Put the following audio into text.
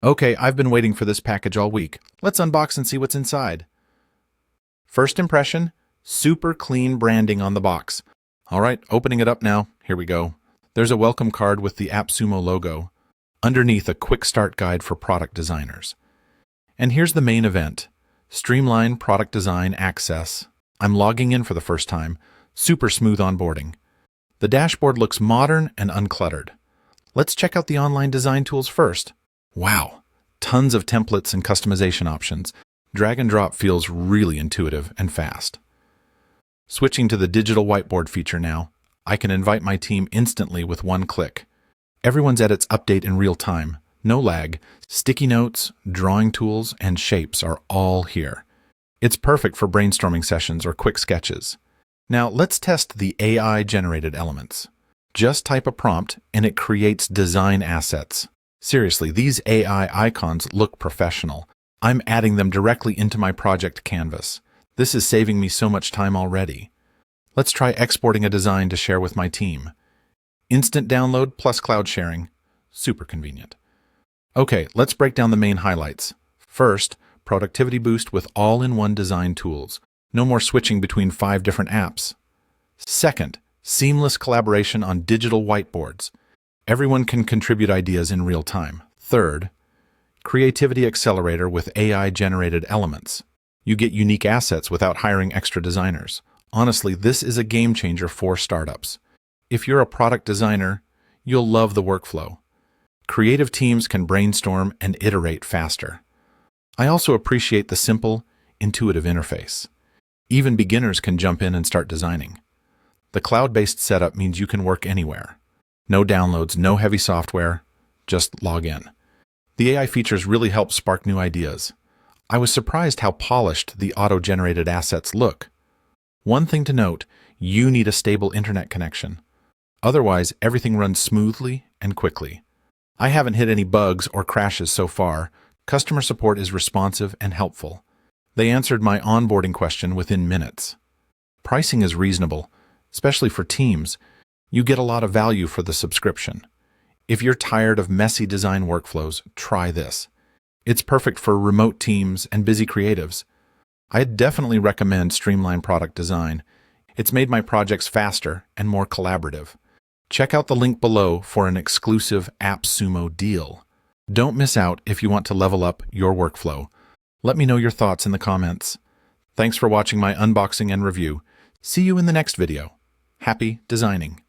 Okay, I've been waiting for this package all week. Let's unbox and see what's inside. First impression, super clean branding on the box. All right, opening it up now. Here we go. There's a welcome card with the AppSumo logo. Underneath, a quick start guide for product designers. And here's the main event. Streamline Product Design Access. I'm logging in for the first time. Super smooth onboarding. The dashboard looks modern and uncluttered. Let's check out the online design tools first. Wow, tons of templates and customization options. Drag and drop feels really intuitive and fast. Switching to the digital whiteboard feature now, I can invite my team instantly with one click. Everyone's edits update in real time, no lag. Sticky notes, drawing tools, and shapes are all here. It's perfect for brainstorming sessions or quick sketches. Now let's test the AI-generated elements. Just type a prompt and it creates design assets. Seriously, these AI icons look professional. I'm adding them directly into my project canvas. This is saving me so much time already. Let's try exporting a design to share with my team. Instant download plus cloud sharing. Super convenient. Okay, let's break down the main highlights. First, productivity boost with all-in-one design tools. No more switching between 5 different apps. Second, seamless collaboration on digital whiteboards. Everyone can contribute ideas in real time. Third, creativity accelerator with AI-generated elements. You get unique assets without hiring extra designers. Honestly, this is a game changer for startups. If you're a product designer, you'll love the workflow. Creative teams can brainstorm and iterate faster. I also appreciate the simple, intuitive interface. Even beginners can jump in and start designing. The cloud-based setup means you can work anywhere. No downloads, no heavy software, just log in. The AI features really help spark new ideas. I was surprised how polished the auto-generated assets look. One thing to note, you need a stable internet connection. Otherwise, everything runs smoothly and quickly. I haven't hit any bugs or crashes so far. Customer support is responsive and helpful. They answered my onboarding question within minutes. Pricing is reasonable, especially for teams. You get a lot of value for the subscription. If you're tired of messy design workflows, try this. It's perfect for remote teams and busy creatives. I'd definitely recommend Streamline Product Design. It's made my projects faster and more collaborative. Check out the link below for an exclusive AppSumo deal. Don't miss out if you want to level up your workflow. Let me know your thoughts in the comments. Thanks for watching my unboxing and review. See you in the next video. Happy designing!